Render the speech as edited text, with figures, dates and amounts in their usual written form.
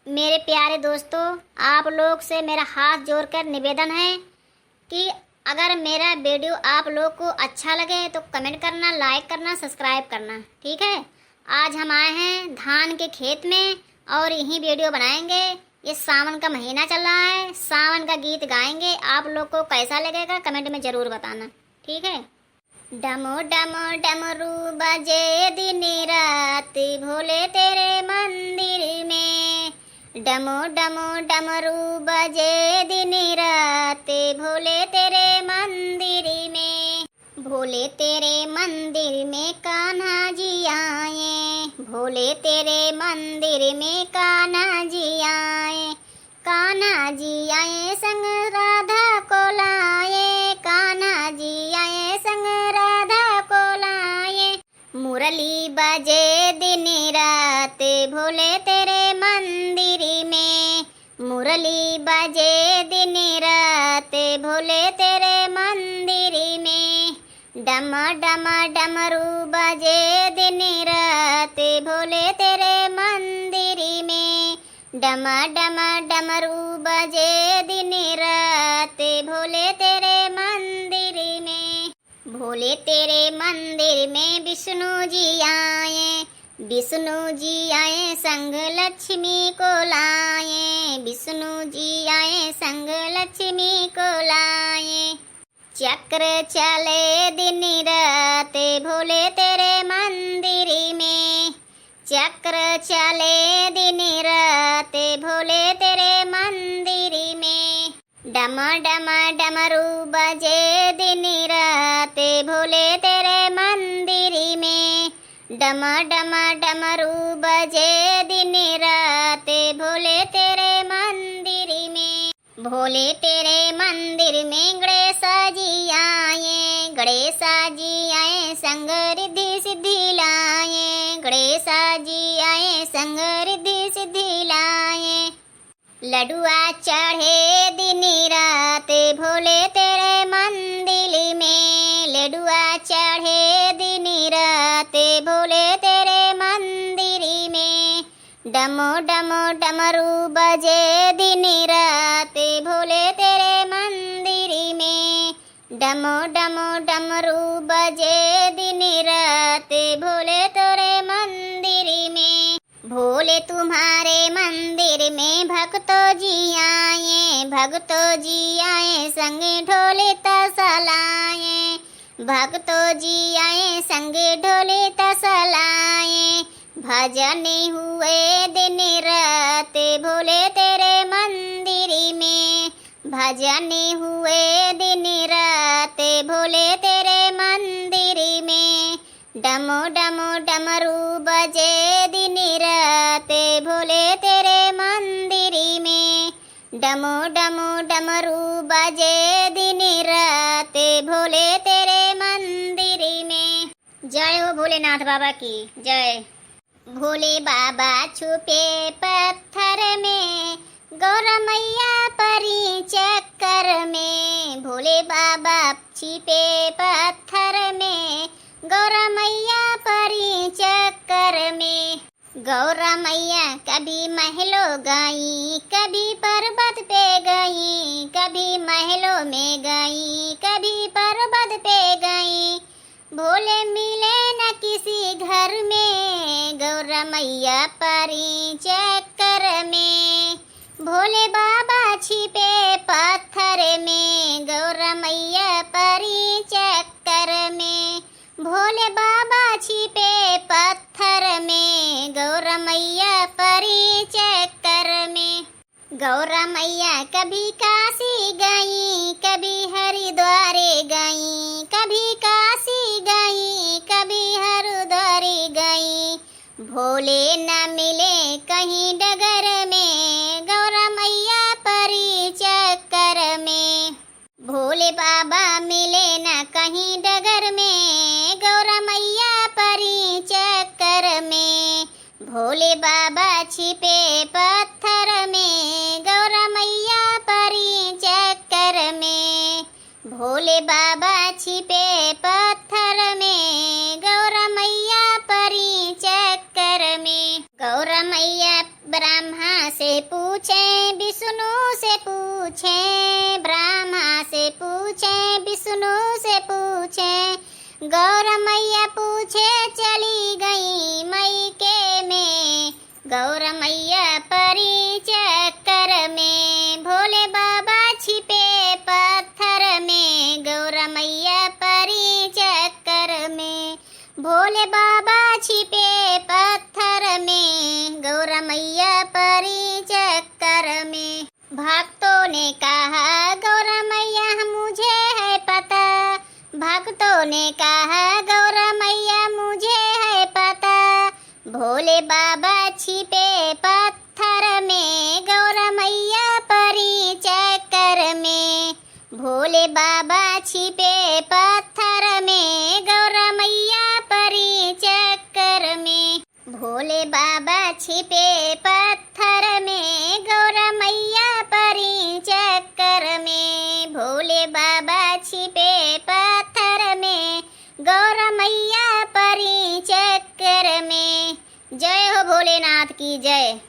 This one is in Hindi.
मेरे प्यारे दोस्तों, आप लोग से मेरा हाथ जोड़कर निवेदन है कि अगर मेरा वीडियो आप लोग को अच्छा लगे तो कमेंट करना, लाइक करना, सब्सक्राइब करना। ठीक है। आज हम आए हैं धान के खेत में और यही वीडियो बनाएंगे। ये सावन का महीना चल रहा है, सावन का गीत गाएंगे। आप लोग को कैसा लगेगा कमेंट में ज़रूर बताना। ठीक है। डमो डमो डमरू बजे दिन रात भोले तेरे मंदिर में। डमो डमो डमरू बजे दिन रात भोले तेरे मंदिर में। भोले तेरे मंदिर में कान्हा जी आए, भोले तेरे मंदिर में कान्हा जी आए। कान्हा जी आए संग राधा को लाए, कान्हा जी आए संग राधा को लाए। मुरली बजे दिन रात भोले तेरे मंदिर में। मुरली बजे दिन रात भोले तेरे मंदिर में। डम डम डमरू बजे दिन रात भोले तेरे मंदिर में। डम डम डमरू बजे दिन रात भोले तेरे मंदिर में। भोले तेरे मंदिर में विष्णु जी आए, विष्णु जी आए संग लक्ष्मी को लाए। विष्णु जी आए संग लक्ष्मी को लाए। चक्र चले दिन रात भोले तेरे मंदिर में। चक्र चले दिन रात भोले तेरे मंदिर में। डम डम डमरू बजे दिन रात भोले तेरे मंदिर में। डम डम डमरू बजे दिन रात भोले तेरे मंदिर में। भोले तेरे मंदिर में गणेश जी आए, गणेश जी आए संग रिद्धि सिद्धि लाए। गणेश जी आए संग रिद्धि सिद्धि लाए। लडुआ चढ़े दिन रात भोले तेरे मंदिर में। लडुआ चढ़े दिन रात भोले तेरे मंदिर में। डमो डमो डमरू बजे दिन रात भोले तेरे मंदिर में। डमो डमो डमरू बजे दिन रात भोले तेरे मंदिर में। भोले तुम्हारे मंदिर में भक्तों जी आए, भक्तों जी आए संग ढोले तसलाए। भक्तों जी आए संग ढोले तसलाए। भजन हुए दिन रात भोले तेरे मंदिर में। भजन हुए दिन रात भोले तेरे मंदिर में। डमो डमो डमरू बजे दिन रात भोले तेरे मंदिर में। डमो डमो डमरू बजे दिन रात भोले तेरे मंदिर में। जय हो भोलेनाथ बाबा की जय। भोले बाबा छुपे पत्थर में, गौर मैया परी चक्कर में। भोले बाबा छिपे पत्थर में, गौर मैया परी चक्कर में। गौर मैया कभी महलों गई, कभी पर्वत पे गई। कभी महलों में गई, कभी पर्वत पे गई। भोले मिले न किसी घर में, गौर मैया परी चक्कर में। भोले बाबा छिपे पत्थर में, गौर मैया परी चक्कर में। भोले बाबा छिपे पत्थर में, गौर मैया परी चक्कर में। गौर मैया कभी काशी गई, कभी हरिद्वार गई। कभी काशी गई, कभी हरिद्वार गई। भोले न मिले कहीं डगर में, गौर मैया परी चक्कर में। भोले बाबा मिले न कहीं डगर में, गौर मैया परी चक्कर में। भोले बाबा छिपे पत्थर में, गौर मैया परी चक्कर में। भोले बाबा छिपे पत्थर में, गौर मैया परी चक्कर में। गौर मैया ब्रह्मा से पूछे विष्णु से पूछे, ब्रह्मा से पूछे विष्णु से पूछे, गौर मैया पूछे चली गई मैके में, गौर मैया परी चक्कर में, भोले बाबा छिपे पत्थर में, गौर मैया परी चक्कर में, भोले बाबा छिपे पत्थर में, गौर मैया परी चक्कर में। भक्तों ने कहा गौर मैया मुझे है पता, भक्तों ने कहा गौर मैया मुझे है पता, भोले बाबा छिपे पत्थर में, गौर मैया परी चक्कर में, भोले बाबा छिपे पत्थर में, गौर मैया परी चक्कर में, भोले बाबा छिपे पत्थर में, गौर मैया परी चक्कर में, भोले बाबा छिपे पत्थर में, गौर मैया परी चक्कर में। जय हो भोलेनाथ की जय।